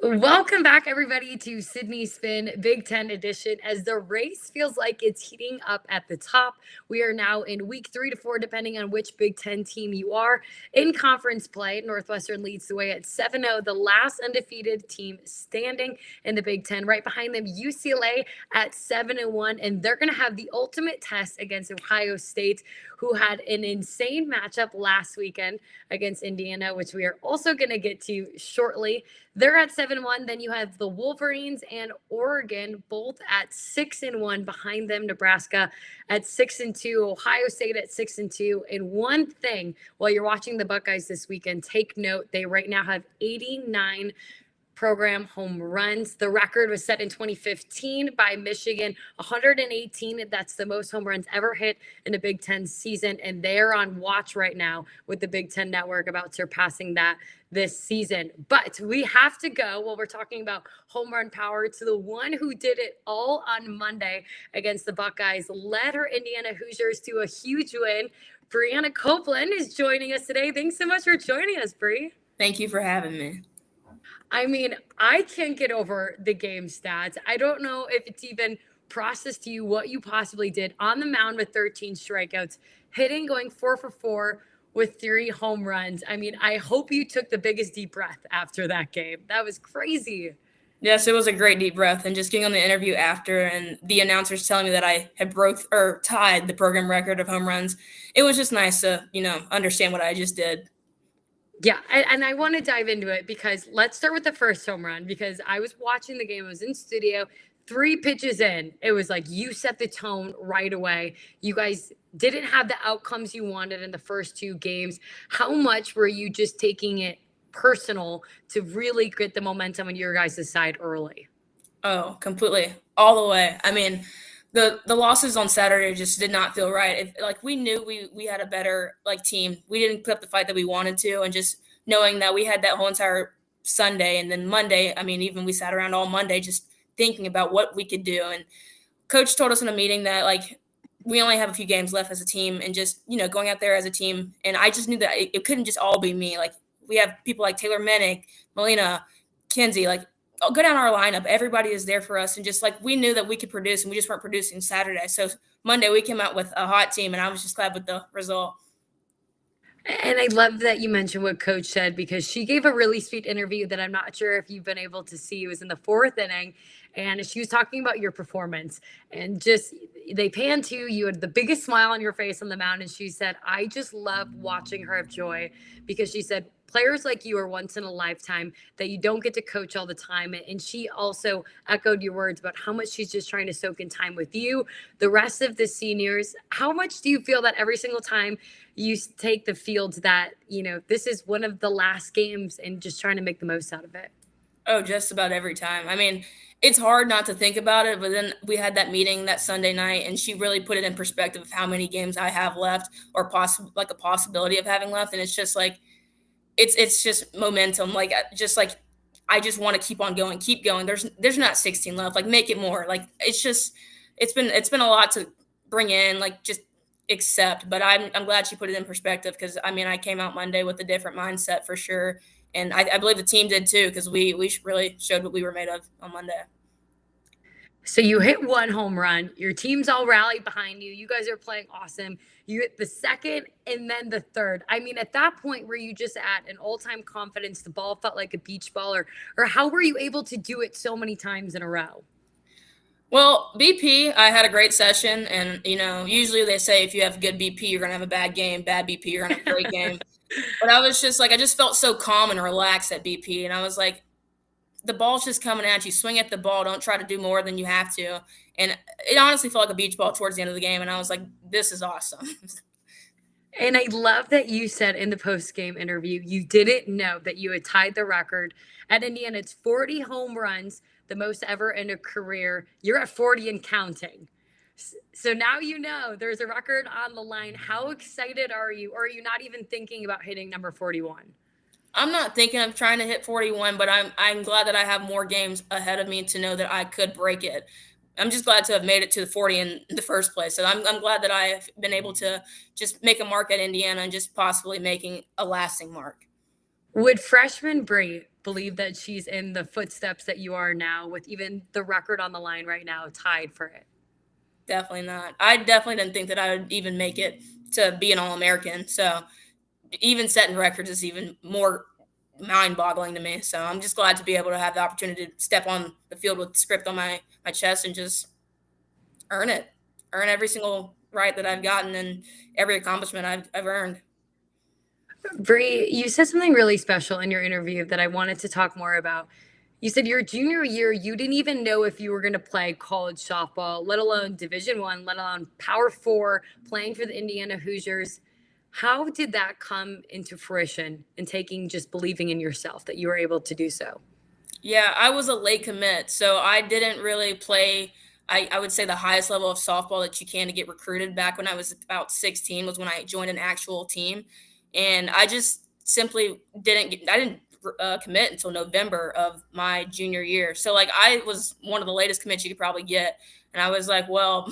Welcome back, everybody, to Sydney Spin Big Ten edition. As the race feels like it's heating up at the top, we are now in week 3 to 4, depending on which Big Ten team you are. In conference play, Northwestern leads the way at 7-0, the last undefeated team standing in the Big Ten. Right behind them, UCLA at 7-1, and they're going to have the ultimate test against Ohio State, who had an insane matchup last weekend against Indiana, which we are also going to get to shortly. They're at 7-1. Then you have the Wolverines and Oregon both at 6-1. Behind them, Nebraska at 6-2, Ohio State at 6-2. And one thing, while you're watching the Buckeyes this weekend, take note, they right now have 89 program home runs. The record was set in 2015 by Michigan, 118. That's the most home runs ever hit in a Big Ten season. And they're on watch right now with the Big Ten Network about surpassing that this season. But we have to go, while we're talking about home run power, to the one who did it all on Monday against the Buckeyes, led her Indiana Hoosiers to a huge win. Brianna Copeland is joining us today. Thanks so much for joining us, Bri. Thank you for having me. I mean, I can't get over the game stats. I don't know if it's even processed to you what you possibly did on the mound with 13 strikeouts, hitting, going 4 for 4 with 3 home runs. I mean, I hope you took the biggest deep breath after that game. That was crazy. Yes, it was a great deep breath, and just getting on the interview after and the announcers telling me that I had tied the program record of home runs. It was just nice to, understand what I just did. Yeah, and I want to dive into it because let's start with the first home run, because I was watching the game. I was in studio. 3 pitches in, it was like you set the tone right away. You guys didn't have the outcomes you wanted in the first 2 games. How much were you just taking it personal to really get the momentum on your guys' side early? Oh, completely. All the way. I mean, the losses on Saturday just did not feel right. We knew we had a better team. We didn't put up the fight that we wanted to, and just knowing that we had that whole entire Sunday and then Monday, I mean, even we sat around all Monday just thinking about what we could do. And coach told us in a meeting that we only have a few games left as a team, and just going out there as a team. And I just knew that it couldn't just all be me. We have people like Taylor Minnick, Melina, Kinsey, I'll go down our lineup. Everybody is there for us. And just we knew that we could produce, and we just weren't producing Saturday. So Monday we came out with a hot team, and I was just glad with the result. And I love that you mentioned what coach said, because she gave a really sweet interview that I'm not sure if you've been able to see. It was in the 4th inning, and she was talking about your performance, and just they panned to you. You had the biggest smile on your face on the mound, and she said, I just love watching her have joy, because she said players like you are once in a lifetime, that you don't get to coach all the time. And she also echoed your words about how much she's just trying to soak in time with you, the rest of the seniors. How much do you feel that every single time you take the field, that this is one of the last games, and just trying to make the most out of it? Oh, just about every time. I mean, it's hard not to think about it, but then we had that meeting that Sunday night, and she really put it in perspective of how many games I have left, or a possibility of having left. And it's just it's just momentum. I just want to keep going. There's not 16 left. Make it more. It's been a lot to bring in. Just accept. But I'm glad she put it in perspective, because I mean, I came out Monday with a different mindset for sure, and I believe the team did too, because we really showed what we were made of on Monday. So you hit 1 home run. Your team's all rallied behind you. You guys are playing awesome. You hit the second and then the third. I mean, at that point, were you just at an all-time confidence? The ball felt like a beach ball, or how were you able to do it so many times in a row? Well, BP, I had a great session, and usually they say if you have good BP, you're gonna have a bad game. Bad BP, you're gonna have a great game. But I was just I just felt so calm and relaxed at BP, and I was like, the ball's just coming at you. Swing at the ball. Don't try to do more than you have to. And it honestly felt like a beach ball towards the end of the game, and I was like, this is awesome. And I love that you said in the post-game interview, you didn't know that you had tied the record at Indiana. It's 40 home runs, the most ever in a career. You're at 40 and counting. So now there's a record on the line. How excited are you? Or are you not even thinking about hitting number 41? I'm not thinking of trying to hit 41, but I'm glad that I have more games ahead of me to know that I could break it. I'm just glad to have made it to the 40 in the first place. So I'm glad that I have been able to just make a mark at Indiana, and just possibly making a lasting mark. Would freshman Brie believe that she's in the footsteps that you are now, with even the record on the line right now tied for it? Definitely not. I definitely didn't think that I would even make it to be an All American. So even setting records is even more mind boggling to me. So I'm just glad to be able to have the opportunity to step on the field with the script on my chest and just earn it, earn every single right that I've gotten and every accomplishment I've earned. Bree, you said something really special in your interview that I wanted to talk more about. You said your junior year, you didn't even know if you were going to play college softball, let alone Division 1, let alone Power 4, playing for the Indiana Hoosiers. How did that come into fruition and taking just believing in yourself that you were able to do so? Yeah, I was a late commit, so I didn't really play. I would say the highest level of softball that you can to get recruited back when I was about 16 was when I joined an actual team, and I just simply didn't get. I didn't commit until November of my junior year. So like I was one of the latest commits you could probably get, and I was like, well,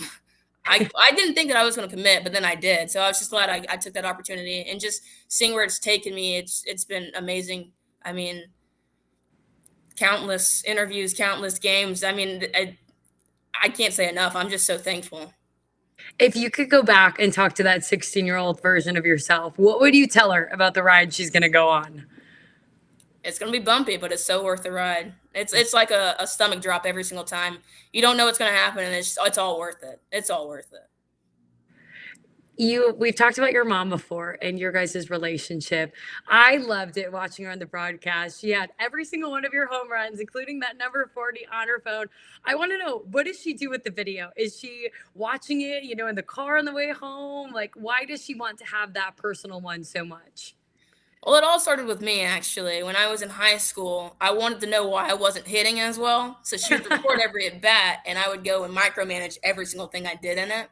I didn't think that I was going to commit, but then I did. So I was just glad I took that opportunity and just seeing where it's taken me. It's been amazing. I mean, countless interviews, countless games. I mean, I can't say enough. I'm just so thankful. If you could go back and talk to that 16-year-old version of yourself, what would you tell her about the ride she's going to go on? It's gonna be bumpy, but it's so worth the ride. It's like a stomach drop every single time. You don't know what's gonna happen, and it's all worth it. It's all worth it. We've talked about your mom before and your guys' relationship. I loved it watching her on the broadcast. She had every single one of your home runs, including that number 40 on her phone. I want to know, what does she do with the video? Is she watching it, in the car on the way home? Like, why does she want to have that personal one so much? Well, it all started with me actually. When I was in high school, I wanted to know why I wasn't hitting as well. So she would record every at bat, and I would go and micromanage every single thing I did in it.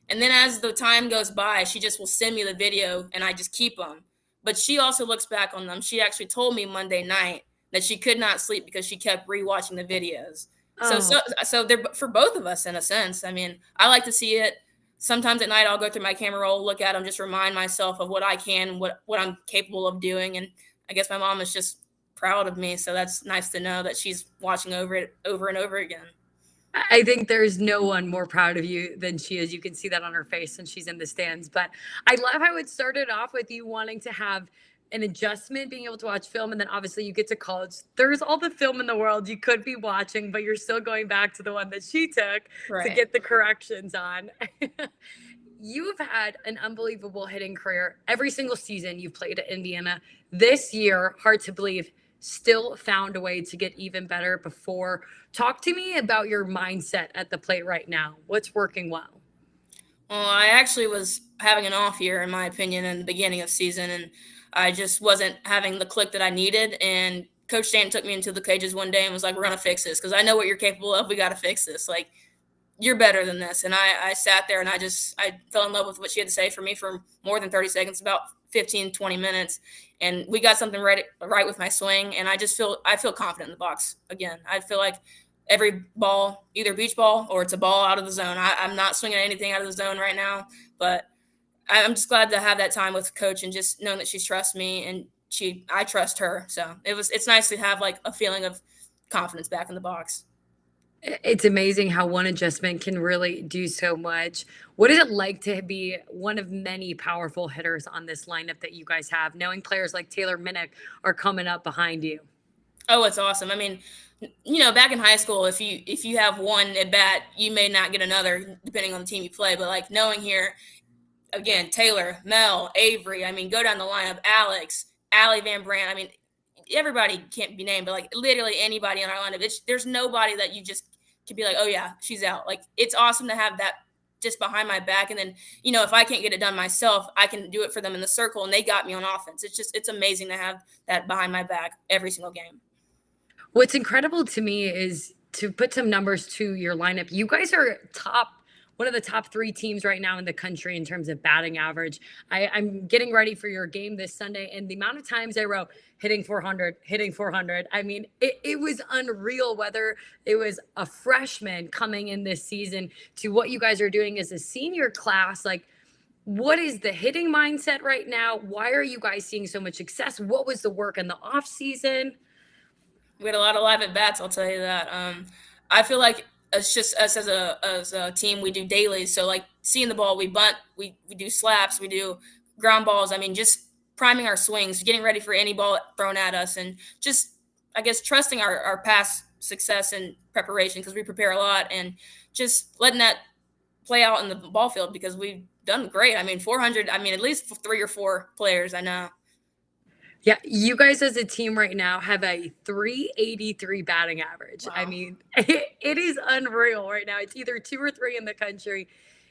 And then as the time goes by, she just will send me the video and I just keep them. But she also looks back on them. She actually told me Monday night that she could not sleep because she kept rewatching the videos. So Oh, so so they're for both of us in a sense. I mean, I like to see it. Sometimes at night I'll go through my camera roll, look at them, just remind myself of what I can, what I'm capable of doing. And I guess my mom is just proud of me. So that's nice to know that she's watching over it over and over again. I think there's no one more proud of you than she is. You can see that on her face when she's in the stands. But I love how it started off with you wanting to have an adjustment, being able to watch film, and then obviously you get to college. There's all the film in the world you could be watching, but you're still going back to the one that she took to Right. get the corrections on. You've had an unbelievable hitting career every single season you've played at Indiana. This year, hard to believe, still found a way to get even better before. Talk to me about your mindset at the plate right now. What's working well? Well, I actually was having an off year, in my opinion, in the beginning of season, and I just wasn't having the click that I needed. And Coach Stanton took me into the cages one day and was like, "We're gonna fix this because I know what you're capable of. We got to fix this. Like, you're better than this." And I sat there and I fell in love with what she had to say for me for more than 30 seconds, about 15, 20 minutes. And we got something right with my swing. And I feel confident in the box again. I feel like every ball, either beach ball or it's a ball out of the zone. I'm not swinging anything out of the zone right now, but I'm just glad to have that time with coach and just knowing that she trusts me and I trust her. So it's nice to have like a feeling of confidence back in the box. It's amazing how one adjustment can really do so much. What is it like to be one of many powerful hitters on this lineup that you guys have, knowing players like Taylor Minnick are coming up behind you? Oh, it's awesome. I mean, back in high school, if you have one at bat, you may not get another depending on the team you play. But like knowing here again, Taylor, Mel, Avery. I mean, go down the lineup. Alex, Allie Van Brandt. I mean, everybody can't be named, but like literally anybody in our lineup. There's nobody that you just can be like, oh yeah, she's out. Like it's awesome to have that just behind my back, and then if I can't get it done myself, I can do it for them in the circle, and they got me on offense. It's amazing to have that behind my back every single game. What's incredible to me is to put some numbers to your lineup. You guys are one of the top three teams right now in the country in terms of batting average. I'm getting ready for your game this Sunday, and the amount of times I wrote hitting 400, hitting 400. I mean, it was unreal whether it was a freshman coming in this season to what you guys are doing as a senior class. Like, What is the hitting mindset right now? Why are you guys seeing so much success? What was the work in the off season? We had a lot of live at bats. I'll tell you that. I feel like it's just us as a team. We do dailies. So like seeing the ball, we bunt, we do slaps, we do ground balls. I mean, just priming our swings, getting ready for any ball thrown at us, and just I guess trusting our past success and preparation because we prepare a lot, and just letting that play out in the ball field because we've done great. I mean, 400. I mean, at least 3 or 4 players I know. Yeah, you guys as a team right now have a 383 batting average. I Wow. mean, it is unreal right now. It's either two or three in the country.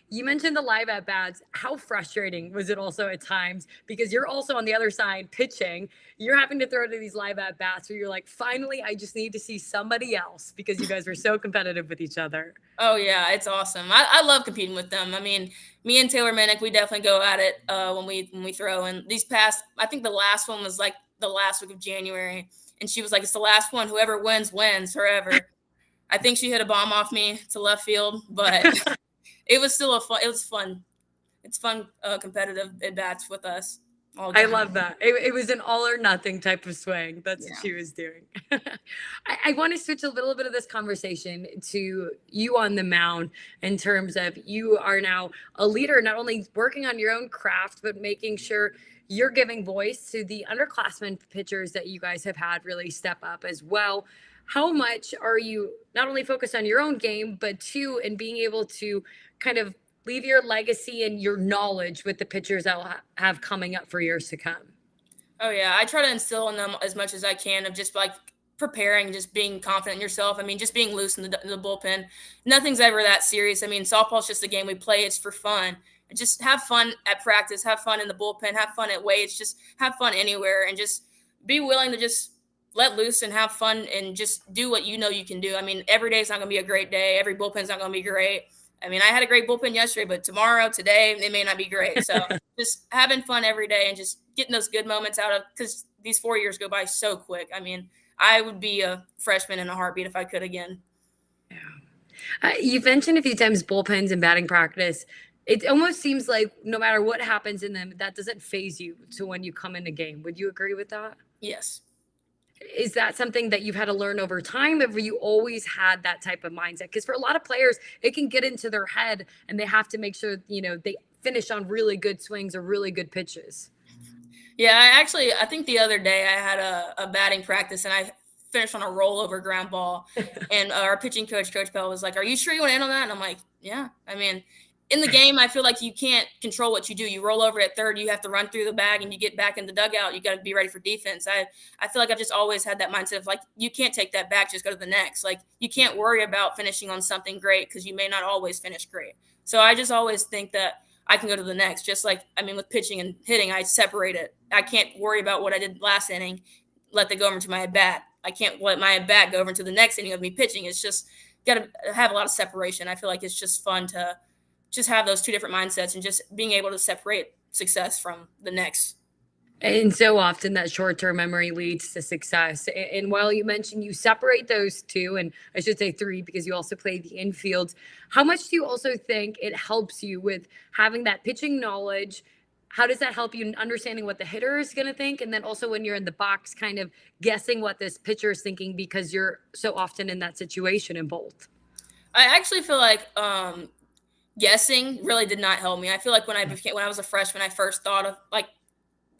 You mentioned the live at bats. How frustrating was it also at times? Because you're also on the other side pitching. You're having to throw to these live at bats where you're like, finally, I just need to see somebody else because you guys were so competitive with each other. Oh yeah, it's awesome. I love competing with them. I mean, me and Taylor Minnick, we definitely go at it when we throw. And these past, I think the last one was like the last week of January, and she was like, "It's the last one. Whoever wins wins forever." I think she hit a bomb off me to left field, but it was still a fun. It was fun. It's fun, competitive at bats with us all the I time. love that. It was an all or nothing type of swing. That's what Yeah. she was doing. I want to switch a little bit of this conversation to you on the mound in terms of you are now a leader, not only working on your own craft, but making sure you're giving voice to the underclassmen pitchers that you guys have had really step up as well. How much are you not only focused on your own game, but two, in being able to kind of leave your legacy and your knowledge with the pitchers that will have coming up for years to come? Oh yeah, I try to instill in them as much as I can of just like preparing, just being confident in yourself. I mean, just being loose in the bullpen. Nothing's ever that serious. I mean, softball's just a game we play. It's for fun. Just have fun at practice. Have fun in the bullpen. Have fun at weights. Just have fun anywhere, and just be willing to just let loose and have fun and just do what you know you can do. I mean, every day is not going to be a great day. Every bullpen's not going to be great. I mean, I had a great bullpen yesterday, but tomorrow, today, it may not be great. So just having fun every day and just getting those good moments out of because these 4 years go by so quick. I mean, I would be a freshman in a heartbeat if I could again. Yeah. You've mentioned a few times bullpens and batting practice. It almost seems like no matter what happens in them, that doesn't phase you to when you come in a game. Would you agree with that? Yes. Is that something that you've had to learn over time? Have you always had that type of mindset? Because for a lot of players, it can get into their head and they have to make sure, they finish on really good swings or really good pitches. Yeah, I think the other day I had a batting practice and I finished on a rollover ground ball. And our pitching coach, Coach Bell, was like, "Are you sure you want to end on that?" And I'm like, "Yeah." I mean, in the game, I feel like you can't control what you do. You roll over at third, you have to run through the bag, and you get back in the dugout. You got to be ready for defense. I feel like I've just always had that mindset of like, you can't take that back, just go to the next. Like, you can't worry about finishing on something great because you may not always finish great. So I just always think that I can go to the next. Just like, I mean, with pitching and hitting, I separate it. I can't worry about what I did last inning, let that go over to my at bat. I can't let my at bat go over to the next inning of me pitching. It's just got to have a lot of separation. I feel like it's just fun to just have those two different mindsets and just being able to separate success from the next. And so often that short-term memory leads to success. And while you mentioned you separate those two, and I should say three because you also play the infield, how much do you also think it helps you with having that pitching knowledge? How does that help you in understanding what the hitter is going to think? And then also when you're in the box, kind of guessing what this pitcher is thinking because you're so often in that situation in both. I actually feel like guessing really did not help me. I feel like when I was a freshman, I first thought of like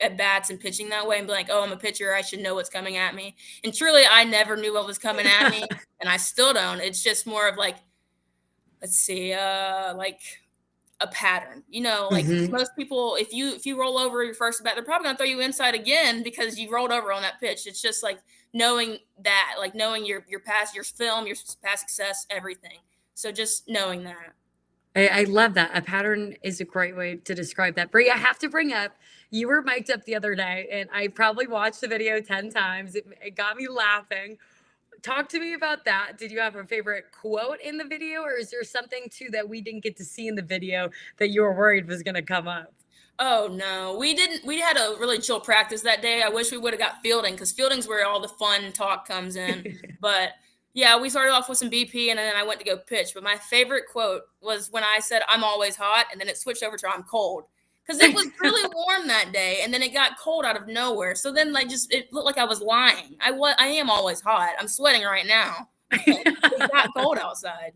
at bats and pitching that way and be like, "Oh, I'm a pitcher. I should know what's coming at me." And truly, I never knew what was coming at me, and I still don't. It's just more of like, let's see, like a pattern. Like Mhm. most people, if you roll over your first bat, they're probably gonna throw you inside again because you rolled over on that pitch. It's just like knowing that, like knowing your past, your film, your past success, everything. So just knowing that. I love that. A pattern is a great way to describe that. Brie, I have to bring up, you were mic'd up the other day, and I probably watched the video 10 times. It got me laughing. Talk to me about that. Did you have a favorite quote in the video, or is there something too that we didn't get to see in the video that you were worried was going to come up? Oh no, we didn't. We had a really chill practice that day. I wish we would have got fielding because fielding's where all the fun talk comes in. But yeah, we started off with some BP and then I went to go pitch. But my favorite quote was when I said, "I'm always hot," and then it switched over to "I'm cold." because it was really warm that day, and then it got cold out of nowhere. So then, like, just it looked like I was lying. I am always hot. I'm sweating right now. It got cold outside.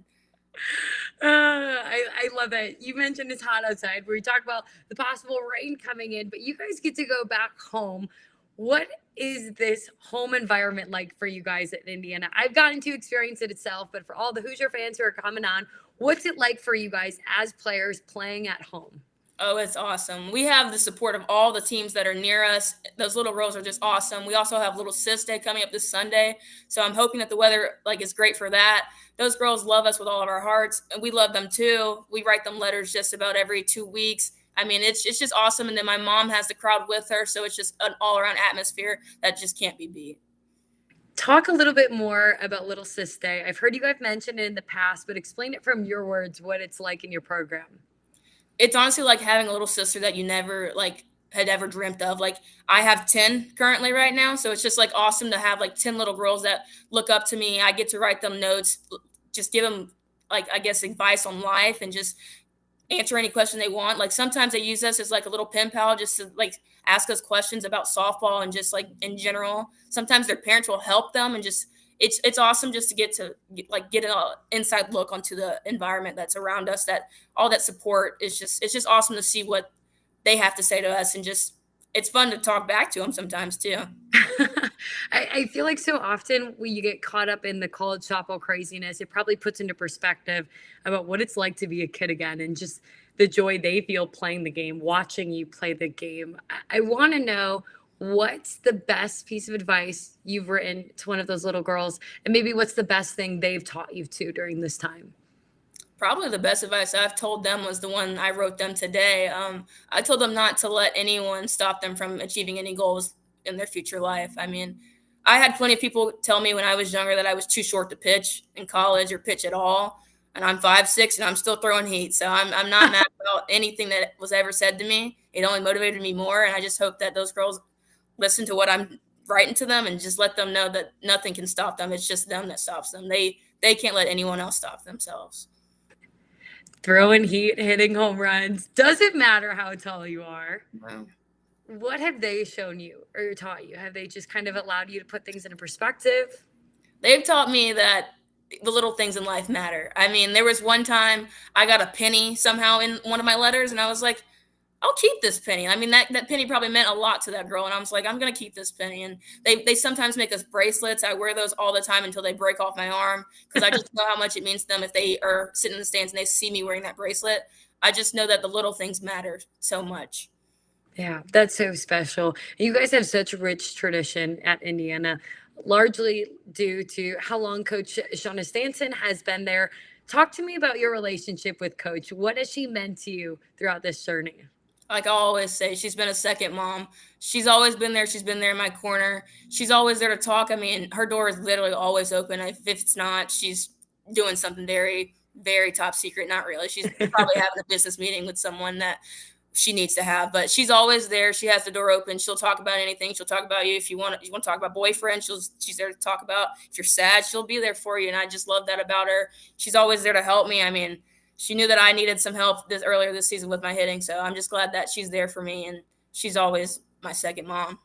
I love it. You mentioned it's hot outside. We talk about the possible rain coming in, but you guys get to go back home. What is this home environment like for you guys in Indiana? I've gotten to experience it itself, but for all the Hoosier fans who are coming on, what's it like for you guys as players playing at home? Oh, it's awesome. We have the support of all the teams that are near us. Those little girls are just awesome. We also have Little Sis Day coming up this Sunday. So I'm hoping that the weather is great for that. Those girls love us with all of our hearts, and we love them too. We write them letters just about every 2 weeks. I mean, it's just awesome. And then my mom has the crowd with her, so it's just an all-around atmosphere that just can't be beat. Talk a little bit more about Little Sis Day. I've heard you guys mention it in the past, but explain it from your words what it's like in your program. It's honestly like having a little sister that you never had ever dreamt of. Like, I have 10 currently right now, so it's just like awesome to have like 10 little girls that look up to me. I get to write them notes, just give them like, I guess, advice on life, and just answer any question they want. Like, sometimes they use us as like a little pen pal, just to like ask us questions about softball and just like in general. Sometimes their parents will help them, and just it's awesome just to get an inside look onto the environment that's around us. That all that support is just it's just awesome to see what they have to say to us, and just it's fun to talk back to them sometimes too. I feel like so often when you get caught up in the college softball craziness, it probably puts into perspective about what it's like to be a kid again and just the joy they feel playing the game, watching you play the game. I want to know what's the best piece of advice you've written to one of those little girls, and maybe what's the best thing they've taught you to during this time? Probably the best advice I've told them was the one I wrote them today. I told them not to let anyone stop them from achieving any goals in their future life. I mean, I had plenty of people tell me when I was younger that I was too short to pitch in college or pitch at all. And I'm 5'6" and I'm still throwing heat. So I'm not mad about anything that was ever said to me. It only motivated me more. And I just hope that those girls listen to what I'm writing to them, and just let them know that nothing can stop them. It's just them that stops them. They can't let anyone else stop themselves. Throwing heat, hitting home runs, doesn't matter how tall you are. Wow. What have they shown you or taught you? Have they just kind of allowed you to put things into perspective? They've taught me that the little things in life matter. I mean, there was one time I got a penny somehow in one of my letters, and I was like, I'll keep this penny. I mean, that penny probably meant a lot to that girl, and I was like, I'm gonna keep this penny. And they sometimes make us bracelets. I wear those all the time until they break off my arm, because I just know how much it means to them if they are sitting in the stands and they see me wearing that bracelet. I just know that the little things matter so much. Yeah, that's so special. You guys have such a rich tradition at Indiana, largely due to how long Coach Shauna Stanton has been there. Talk to me about your relationship with Coach. What has she meant to you throughout this journey? Like I always say, she's been a second mom. She's always been there. She's been there in my corner. She's always there to talk. I mean, her door is literally always open. If it's not, she's doing something very, very top secret. Not really. She's probably having a business meeting with someone that she needs to have, but she's always there. She has the door open. She'll talk about anything. She'll talk about you. If you want to talk about boyfriend, she's there to talk about. If you're sad, she'll be there for you. And I just love that about her. She's always there to help me. I mean, she knew that I needed some help earlier this season with my hitting. So I'm just glad that she's there for me, and she's always my second mom.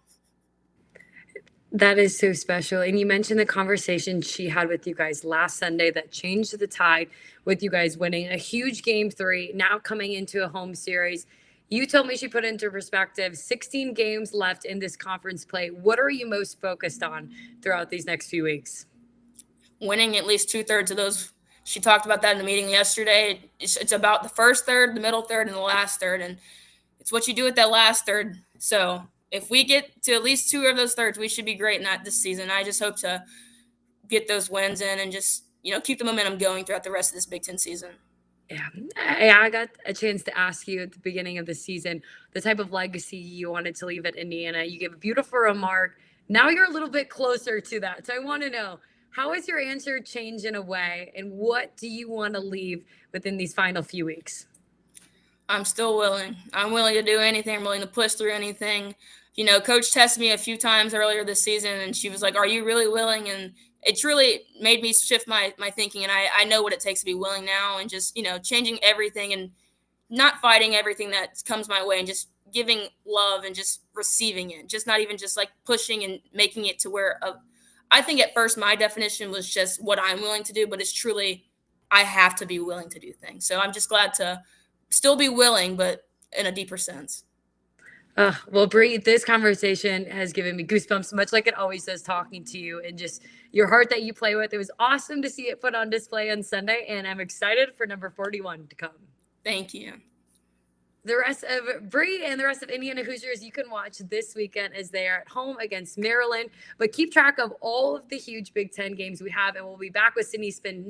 That is so special. And you mentioned the conversation she had with you guys last Sunday that changed the tide with you guys winning a huge game 3, now coming into a home series. You told me she put into perspective 16 games left in this conference play. What are you most focused on throughout these next few weeks? Winning at least 2/3 of those. She talked about that in the meeting yesterday. It's about the first third, the middle third, and the last third. And it's what you do with that last third. So if we get to at least 2 of those thirds, we should be great in that this season. I just hope to get those wins in and just, keep the momentum going throughout the rest of this Big Ten season. Yeah, I got a chance to ask you at the beginning of the season the type of legacy you wanted to leave at Indiana. You gave a beautiful remark. Now you're a little bit closer to that. So I want to know, how has your answer changed in a way, and what do you want to leave within these final few weeks? I'm still willing. I'm willing to do anything. I'm willing to push through anything. Coach tested me a few times earlier this season, and she was like, "Are you really willing?" And it's really made me shift my thinking, and I know what it takes to be willing now, and just changing everything and not fighting everything that comes my way and just giving love and just receiving it, just not even just like pushing and making it to where I think at first my definition was just what I'm willing to do, but it's truly I have to be willing to do things. So I'm just glad to still be willing, but in a deeper sense. Well, Bree, this conversation has given me goosebumps, much like it always does talking to you and just your heart that you play with. It was awesome to see it put on display on Sunday, and I'm excited for number 41 to come. Thank you. The rest of Bree and the rest of Indiana Hoosiers you can watch this weekend as they are at home against Maryland. But keep track of all of the huge Big Ten games we have, and we'll be back with Sydney Spin